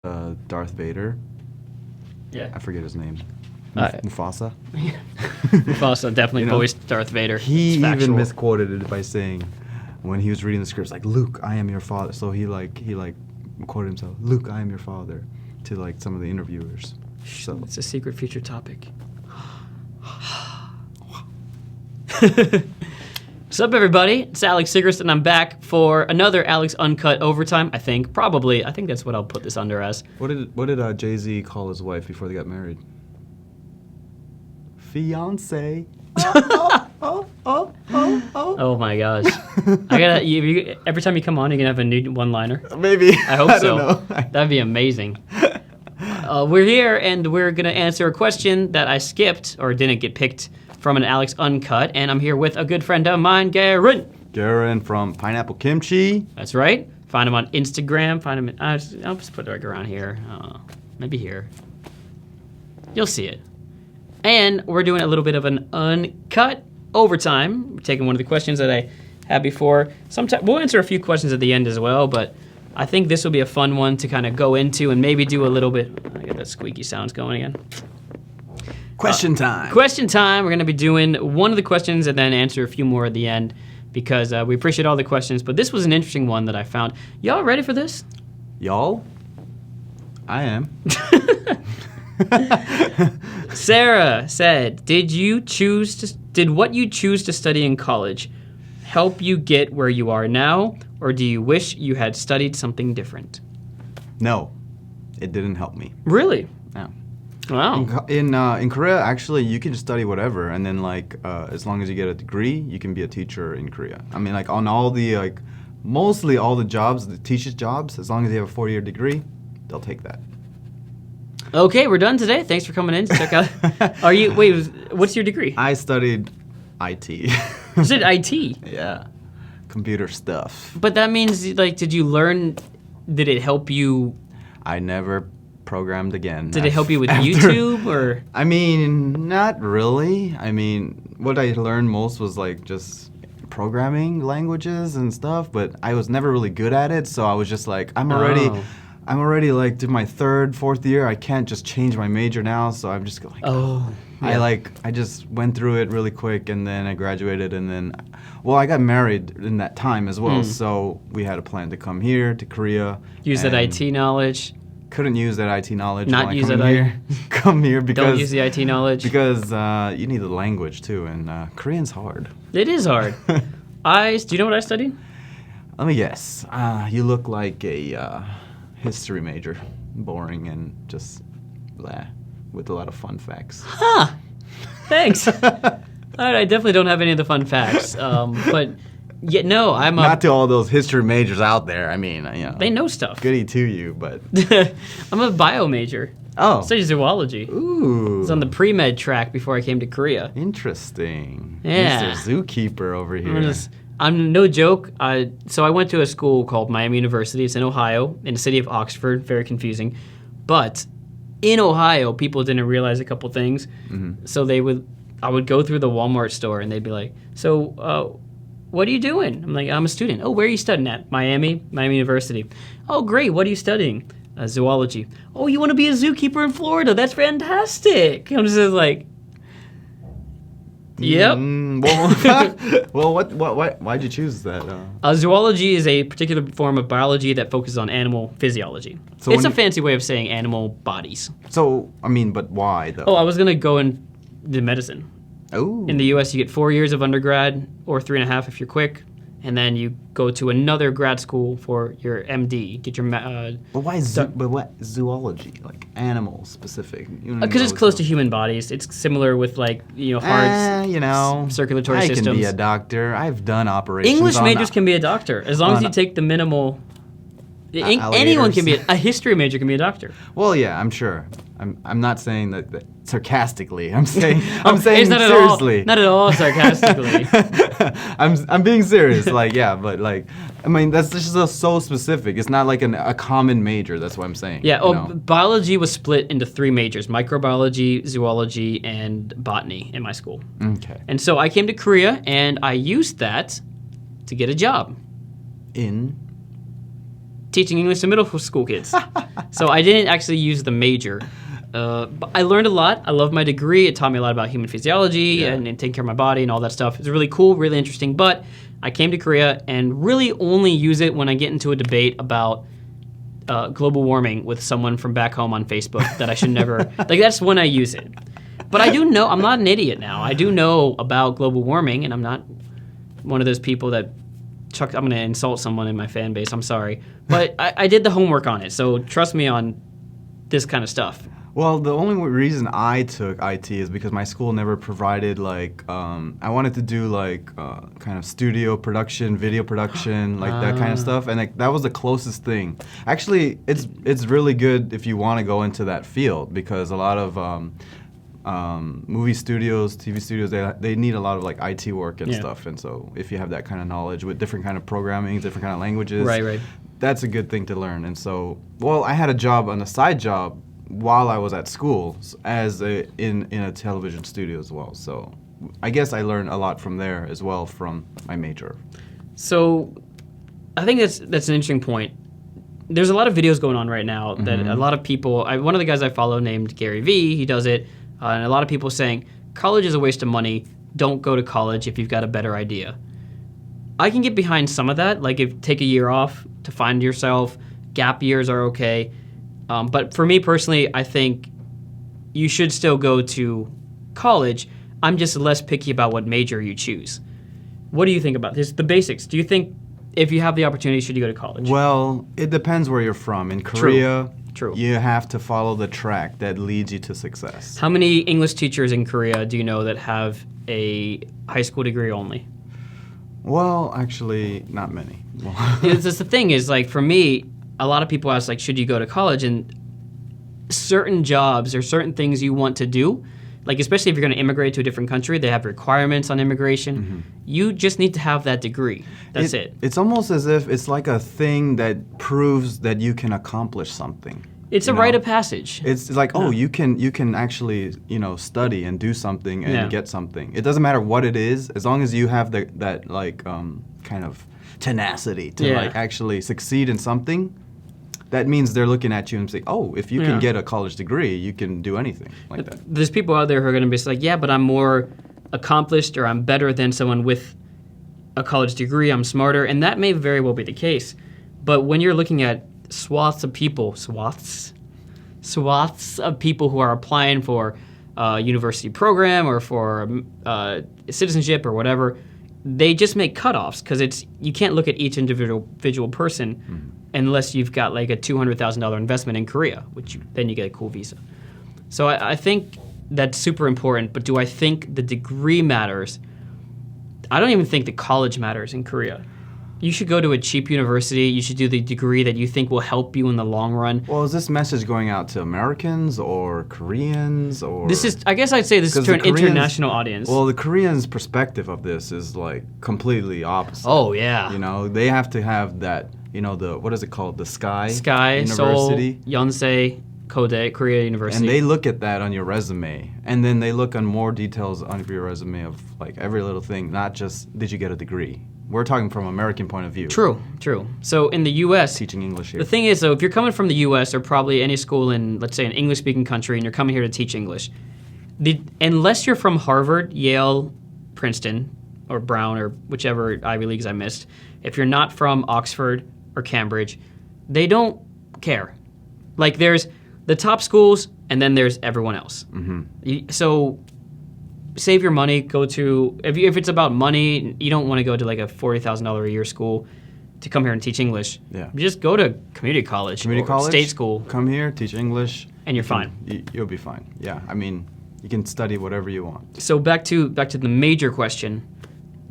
Darth Vader. Yeah. I forget his name. Uh, Mufasa. Mufasa definitely voiced Darth Vader. He It's even factual. misquoted it by saying, when he was reading the scripts, like, "Luke, I am your father." So he quoted himself, "Luke, I am your father," to like some of the interviewers. So It's a secret future topic. What's up, everybody? It's Alex Sigrist, and I'm back for another Alex Uncut overtime. I think that's what I'll put this under as. what did Jay-Z call his wife before they got married? Fiance. Oh my gosh! Every time you come on, you're gonna have a new one-liner. Maybe. I hope I so. don't know. That'd be amazing. We're here, and we're gonna answer a question that I skipped or didn't get picked from an Alex Uncut, and I'm here with a good friend of mine, Garren. Garren from Pineapple Kimchi. That's right. Find him on Instagram. Find him. I'll just put it like around here. Maybe here. You'll see it. And we're doing a little bit of an uncut overtime. We're taking one of the questions that I had before. Sometimes we'll answer a few questions at the end as well, but I think this will be a fun one to kind of go into and maybe do a little bit. I get that squeaky sounds going again. Question time. Question time. We're going to be doing one of the questions and then answer a few more at the end because we appreciate all the questions. But this was an interesting one that I found. Y'all ready for this? Y'all? I am. Sarah said, did what you choose to study in college help you get where you are now, or do you wish you had studied something different? No, it didn't help me. Really? No. Wow. In Korea, actually, you can just study whatever, and then as long as you get a degree, you can be a teacher in Korea. I mean, on all the mostly all the jobs, the teachers' jobs, as long as you have a 4-year degree, they'll take that. Okay, we're done today. Thanks for coming in to check out. What's your degree? I studied IT. You said IT. Yeah, computer stuff. But that means, did you learn, did it help you? I never programmed again. Did it help you with YouTube or? I mean, not really. I mean, what I learned most was just programming languages and stuff, but I was never really good at it, so I was just I'm already to my 3rd, 4th year. I can't just change my major now, so I'm just Yeah. I just went through it really quick, and then I graduated, and then, I got married in that time as well, so we had a plan to come here to Korea. Use that IT knowledge. Couldn't use that IT knowledge. Not use that Come here because don't use the IT knowledge because you need the language too, and Korean's hard. It is hard. Do you know what I studied? Let me guess. You look like a history major, boring and just blah, with a lot of fun facts. Huh. Thanks. All right, I definitely don't have any of the fun facts. But yeah, no, Not to all those history majors out there. I mean, they know stuff. Goody to you, but I'm a bio major. Oh. I study zoology. Ooh. I was on the pre-med track before I came to Korea. Interesting. Yeah. Mr. Zookeeper over here. I'm no joke. So I went to a school called Miami University. It's in Ohio, in the city of Oxford. Very confusing. But in Ohio, people didn't realize a couple things. Mm-hmm. So I would go through the Walmart store, and they'd be like, so what are you doing? I'm like, I'm a student. Oh, where are you studying at? Miami University. Oh, great. What are you studying? Zoology. Oh, you want to be a zookeeper in Florida? That's fantastic. I'm just like, yep. Why'd you choose that? Zoology is a particular form of biology that focuses on animal physiology. So it's a fancy way of saying animal bodies. So, but why, though? Oh, I was going to go into medicine. Oh. In the U.S., you get 4 years of undergrad, or 3.5 if you're quick, and then you go to another grad school for your MD. Get your But why what zoology? Animal specific? Because it's close to human bodies. It's similar with hearts, circulatory systems. I can be a doctor. I've done operations. English majors can be a doctor as long as you take the minimal. Anyone can be a history major can be a doctor. Well, yeah, I'm sure. I'm not saying that sarcastically. I'm saying it's not seriously. Not at all sarcastically. I'm being serious. That's just so specific. It's not like a common major. That's what I'm saying. Yeah. Biology was split into 3 majors: microbiology, zoology, and botany in my school. Okay. And so I came to Korea, and I used that to get a job. In teaching English to middle school kids. So I didn't actually use the major. But I learned a lot. I love my degree. It taught me a lot about human physiology and taking care of my body and all that stuff. It's really cool, really interesting. But I came to Korea and really only use it when I get into a debate about global warming with someone from back home on Facebook that I should never... like, that's when I use it. But I do know... I'm not an idiot now. I do know about global warming, and I'm not one of those people that... I'm going to insult someone in my fan base. I'm sorry. But I did the homework on it, so trust me on this kind of stuff. Well, the only reason I took IT is because my school never provided, like, I wanted to do, like, kind of studio production, video production, like that kind of stuff. And like, that was the closest thing. Actually, it's really good if you want to go into that field, because a lot of movie studios, TV studios, they need a lot of, like, IT work and stuff. And so if you have that kind of knowledge with different kind of programming, different kind of languages, that's a good thing to learn. And so, well, I had a job on a side job while I was at school as in a television studio as well. So I guess I learned a lot from there as well from my major. So I think that's an interesting point. There's a lot of videos going on right now that a lot of people, one of the guys I follow named Gary Vee, he does it, and a lot of people saying, college is a waste of money, don't go to college if you've got a better idea. I can get behind some of that, like if take a year off to find yourself, gap years are okay. But for me personally, I think you should still go to college. I'm just less picky about what major you choose. What do you think about this? The basics. Do you think if you have the opportunity, should you go to college? Well, it depends where you're from. In Korea, True. You have to follow the track that leads you to success. How many English teachers in Korea do you know that have a high school degree only? Well, actually, not many. It's just the thing is, like, for me, a lot of people ask, like, should you go to college? And certain jobs or certain things you want to do, like, especially if you're going to immigrate to a different country, they have requirements on immigration. You just need to have that degree. That's it. It's almost as if it's like a thing that proves that you can accomplish something. It's a rite of passage. It's like, oh, you can actually, study and do something and get something. It doesn't matter what it is, as long as you have that like kind of tenacity to like actually succeed in something. That means they're looking at you and say, oh, if you can get a college degree, you can do anything like that. There's people out there who are going to be like, yeah, but I'm more accomplished or I'm better than someone with a college degree. I'm smarter. And that may very well be the case. But when you're looking at swaths of people who are applying for a university program or for citizenship or whatever, they just make cutoffs because you can't look at each individual person unless you've got like a $200,000 investment in Korea, then you get a cool visa. So I think that's super important, but do I think the degree matters? I don't even think the college matters in Korea. You should go to a cheap university. You should do the degree that you think will help you in the long run. Well, is this message going out to Americans or Koreans or? I guess I'd say this is to an international audience. Well, the Koreans' perspective of this is like completely opposite. Oh yeah. They have to have that. What is it called? The Sky University. Seoul, Yonsei, Kodae, Korea University. And they look at that on your resume, and then they look on more details on your resume of like every little thing, not just did you get a degree. We're talking from an American point of view. True. So in the U.S., teaching English here. The thing is, though, if you're coming from the U.S. or probably any school in, let's say, an English-speaking country, and you're coming here to teach English, unless you're from Harvard, Yale, Princeton, or Brown, or whichever Ivy Leagues I missed, if you're not from Oxford or Cambridge, they don't care. Like, there's the top schools, and then there's everyone else. So save your money. Go to if it's about money, you don't want to go to like a $40,000 a year school to come here and teach English. Yeah. Just go to community college, state school. Come here, teach English, and you're fine. You'll be fine. Yeah, I mean, you can study whatever you want. So back to the major question: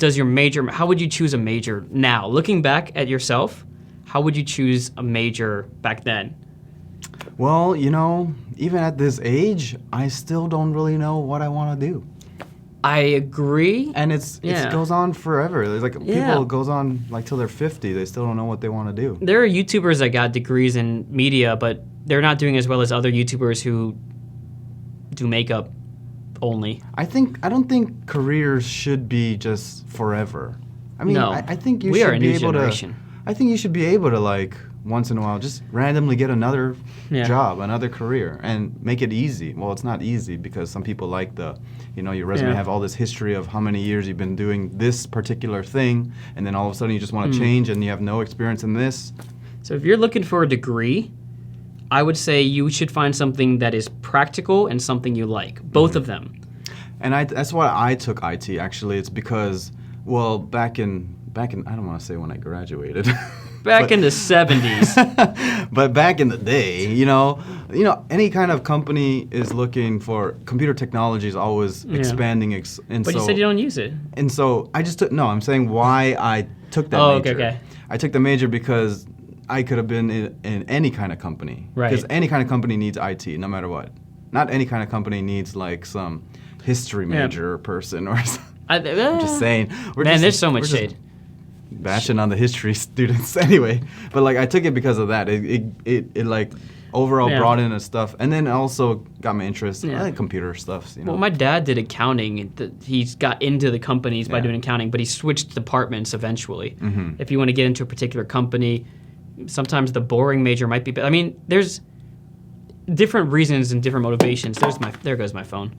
how would you choose a major now? Looking back at yourself, how would you choose a major back then? Well, even at this age, I still don't really know what I want to do. I agree. And it goes on forever. There's like people goes on like till they're 50, they still don't know what they want to do. There are YouTubers that got degrees in media, but they're not doing as well as other YouTubers who do makeup only. I don't think careers should be just forever. I mean, no, I think you we should are a be new able generation. I think you should be able to like once in a while, just randomly get another Yeah. job, another career, and make it easy. Well, it's not easy because some people like your resume Yeah. have all this history of how many years you've been doing this particular thing, and then all of a sudden you just want to change and you have no experience in this. So if you're looking for a degree, I would say you should find something that is practical and something you like. Both of them. And that's why I took IT. Actually, it's because, well, back in I don't want to say when I graduated. Back in the 70s. But back in the day, any kind of company is looking for computer technology is always expanding. And But so, you said you don't use it. And so I just took, no, I'm saying why I took that Oh, major. okay. I took the major because I could have been in any kind of company. Right. Because any kind of company needs IT, no matter what. Not any kind of company needs like some history major person or something. I'm just saying. There's so much shade. Bashing on the history students anyway, but like I took it because of that. It like overall brought in a stuff, and then also got my interest. I like computer stuff. Well, my dad did accounting. He's got into the companies by doing accounting, but he switched departments eventually. If you want to get into a particular company, sometimes the boring major might be. I mean, there's different reasons and different motivations. There goes my phone.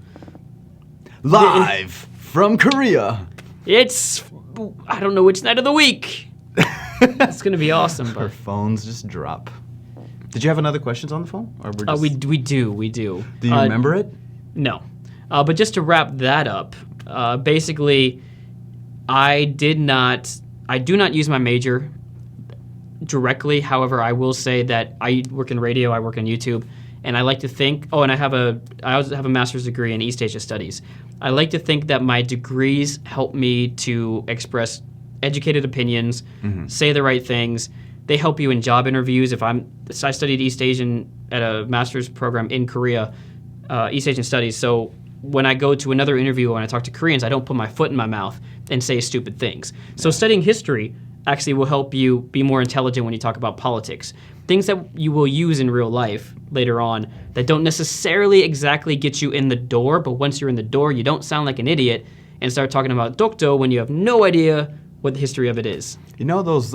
Live from Korea. It's I don't know which night of the week. It's gonna be awesome. Our But phones just drop. Did you have another questions on the phone, or we're just, we do. Do you remember it? No, but just to wrap that up, basically, I do not use my major directly. However, I will say that I work in radio, I work on YouTube, and I like to think. Oh, and I also have a master's degree in East Asia Studies. I like to think that my degrees help me to express educated opinions, say the right things. They help you in job interviews. I studied East Asian at a master's program in Korea, East Asian Studies. So when I go to another interview or when I talk to Koreans, I don't put my foot in my mouth and say stupid things. So studying history actually will help you be more intelligent when you talk about politics. Things that you will use in real life later on that don't necessarily exactly get you in the door, but once you're in the door, you don't sound like an idiot and start talking about dokdo when you have no idea what the history of it is. You know those,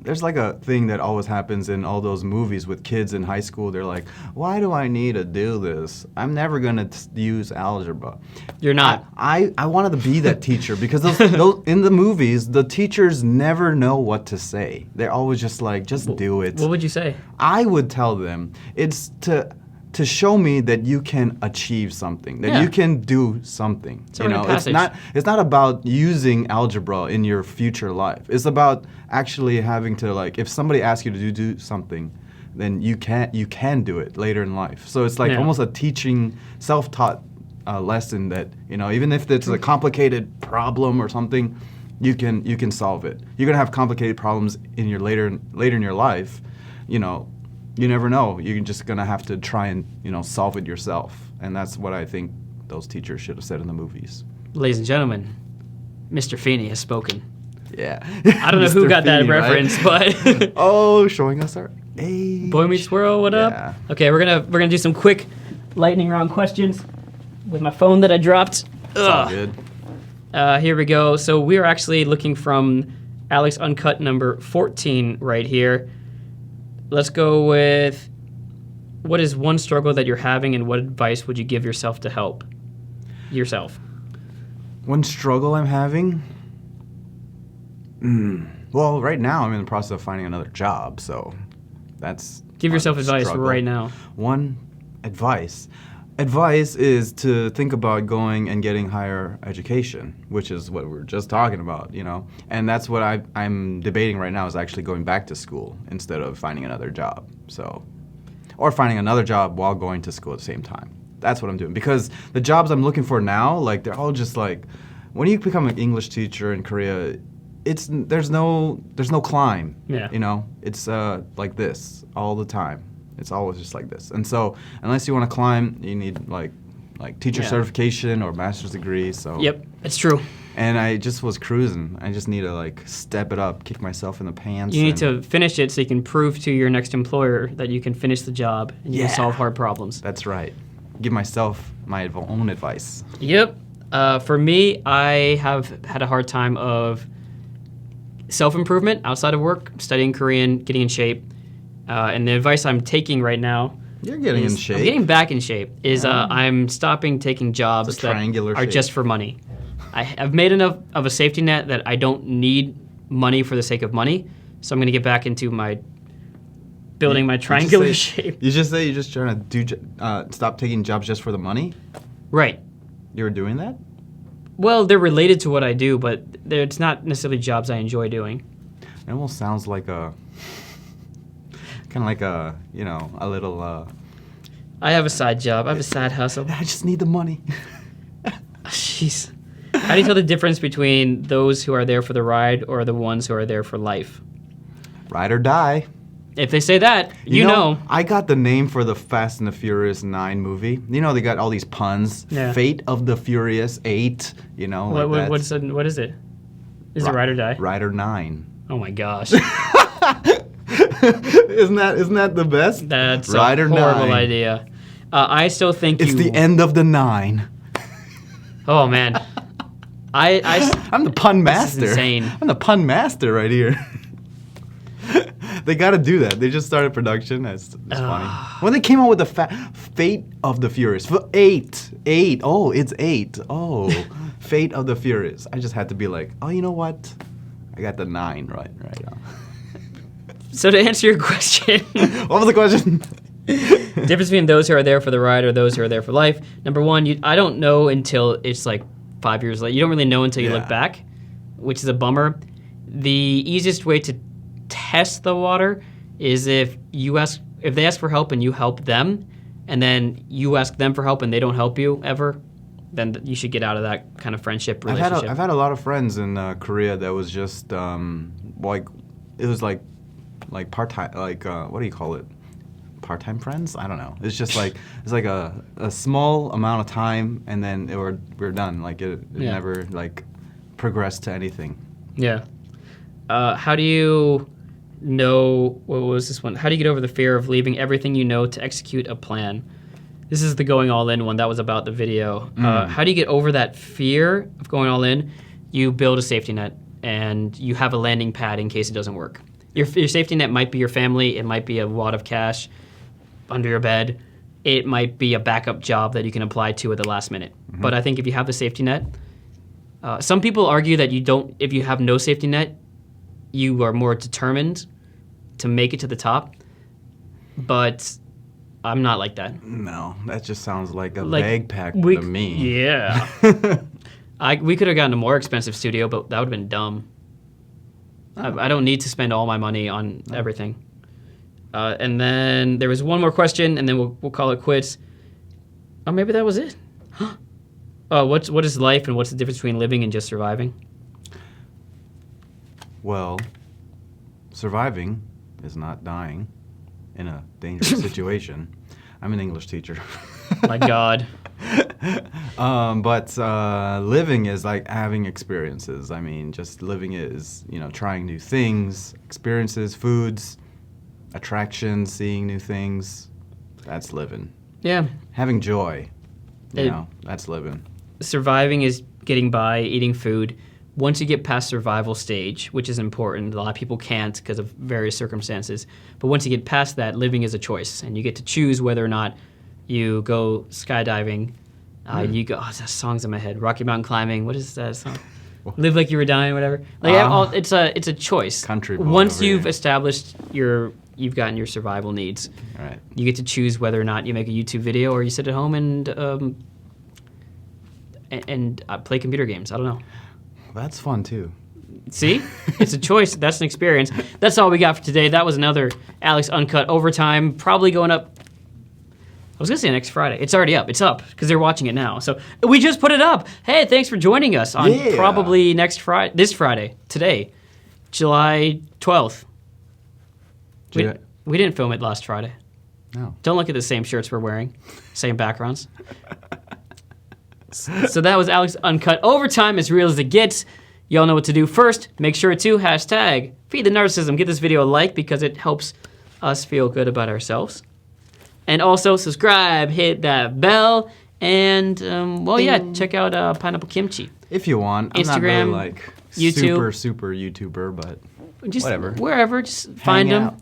there's like a thing that always happens in all those movies with kids in high school. They're like, why do I need to do this? I'm never going to use algebra. You're not. I wanted to be that teacher because those in the movies, the teachers never know what to say. They're always just like, just do it. What would you say? I would tell them it's to show me that you can achieve something, that you can do something. It's a rite of passage. It's not about using algebra in your future life. It's about actually having to, like, if somebody asks you to do something, then you can do it later in life. So it's like almost a teaching, self-taught lesson that, even if it's a complicated problem or something, you can solve it. You're gonna have complicated problems in your later in your life, You never know. You're just going to have to try and, solve it yourself. And that's what I think those teachers should have said in the movies. Ladies and gentlemen, Mr. Feeney has spoken. Yeah. I don't know who got that reference, but oh, showing us our age. Boy Meets World, what up? Okay, we're gonna do some quick lightning round questions with my phone that I dropped. It's all good. Here we go. So we are actually looking from Alex Uncut number 14 right here. Let's go with, what is one struggle that you're having and what advice would you give yourself to help yourself? One struggle I'm having? Well, right now I'm in the process of finding another job, so that's... Give yourself advice struggle. right now. One advice. Advice is to think about going and getting higher education, which is what we were just talking about, And that's what I'm debating right now is actually going back to school instead of finding another job. Or finding another job while going to school at the same time. That's what I'm doing. Because the jobs I'm looking for now, like, they're all just like, when you become an English teacher in Korea, there's no climb. Yeah. It's like this all the time. It's always just like this. And so unless you want to climb, you need like teacher certification or master's degree. So yep, it's true. And I just was cruising. I just need to step it up, kick myself in the pants. You need to finish it so you can prove to your next employer that you can finish the job and you can solve hard problems. That's right. Give myself my own advice. Yep. For me, I have had a hard time of self-improvement outside of work, studying Korean, getting in shape. And the advice I'm taking right now, You're getting in shape. I'm getting back in shape. I'm stopping taking jobs that triangular are shape. just for money. I've made enough of a safety net that I don't need money for the sake of money. So I'm going to get back into my building my triangular shape. You just say you're just trying to stop taking jobs just for the money? Right. You were doing that? Well, they're related to what I do, but it's not necessarily jobs I enjoy doing. It almost sounds like a a little. I have a side job. I have a side hustle. I just need the money. Jeez. How do you tell the difference between those who are there for the ride or the ones who are there for life? Ride or die. If they say that, you know. I got the name for the Fast and the Furious 9 movie. You know, they got all these puns. Yeah. Fate of the Furious 8. You know, What is it? Is it Ride or Die? Ride or 9. Oh my gosh. Isn't that the best? That's Ride a or horrible 9. idea. I still think It's the end of the 9. Oh man. I'm the pun master. This is insane. I'm the pun master right here. They got to do that. They just started production. It's funny. When they came out with the Fate of the Furious. 8. Oh, it's 8. Oh, Fate of the Furious. I just had to be like, oh, you know what? I got the 9 right now. So to answer your question. What was the question? Difference between those who are there for the ride or those who are there for life. Number one, I don't know until it's like 5 years later. You don't really know until you look back, which is a bummer. The easiest way to test the water is if they ask for help and you help them, and then you ask them for help and they don't help you ever, then you should get out of that kind of friendship relationship. I've had a lot of friends in Korea that was just like it was like part-time, like what do you call it? Part-time friends? I don't know. It's just like it's like a small amount of time and then we're done. Like it never like progressed to anything. Yeah. How do you know, what was this one? How do you get over the fear of leaving everything you know to execute a plan? This is the going all in one. That was about the video. How do you get over that fear of going all in? You build a safety net and you have a landing pad in case it doesn't work. Your safety net might be your family. It might be a wad of cash under your bed. It might be a backup job that you can apply to at the last minute. Mm-hmm. But I think if you have the safety net, some people argue that if you have no safety net, you are more determined to make it to the top. But I'm not like that. No, that just sounds like a bag pack to me. Yeah. We could have gotten a more expensive studio, but that would have been dumb. Oh. I don't need to spend all my money on everything. And then there was one more question, and then we'll call it quits. Oh, maybe that was it. What is life, and what's the difference between living and just surviving? Well, surviving is not dying in a dangerous situation. I'm an English teacher. My God. But living is like having experiences. I mean, just living is, trying new things, experiences, foods, attractions, seeing new things. That's living. Yeah. Having joy, that's living. Surviving is getting by, eating food. Once you get past survival stage, which is important, a lot of people can't because of various circumstances, but once you get past that, living is a choice, and you get to choose whether or not you go skydiving. You go, that song's in my head. Rocky Mountain Climbing. What is that song? Live Like You Were Dying, whatever. It's a choice. Country. Once you've established you've gotten your survival needs, all right, you get to choose whether or not you make a YouTube video or you sit at home and play computer games. I don't know. That's fun too. See? It's a choice. That's an experience. That's all we got for today. That was another Alex Uncut Overtime, probably going up. I was going to say next Friday. It's already up. It's up because they're watching it now. So we just put it up. Hey, thanks for joining us on probably this Friday, today, July 12th. We didn't film it last Friday. No. Don't look at the same shirts we're wearing, same backgrounds. So that was Alex Uncut Overtime, as real as it gets. Y'all know what to do. First, make sure to hashtag Feed the Narcissism. Give this video a like because it helps us feel good about ourselves. And also subscribe, hit that bell, and check out Pineapple Kimchi. If you want. Instagram, I'm not really YouTube. super YouTuber, but just whatever. Wherever, just find them.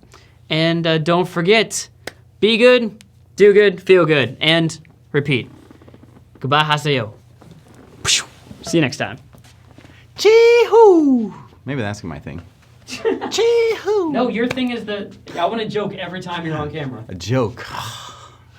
And don't forget, be good, do good, feel good, and repeat. Goodbye, haseyo. See you next time. Chee-hoo! Maybe that's my thing. Chee-hoo! No, your thing is I want to joke every time you're on camera. A joke.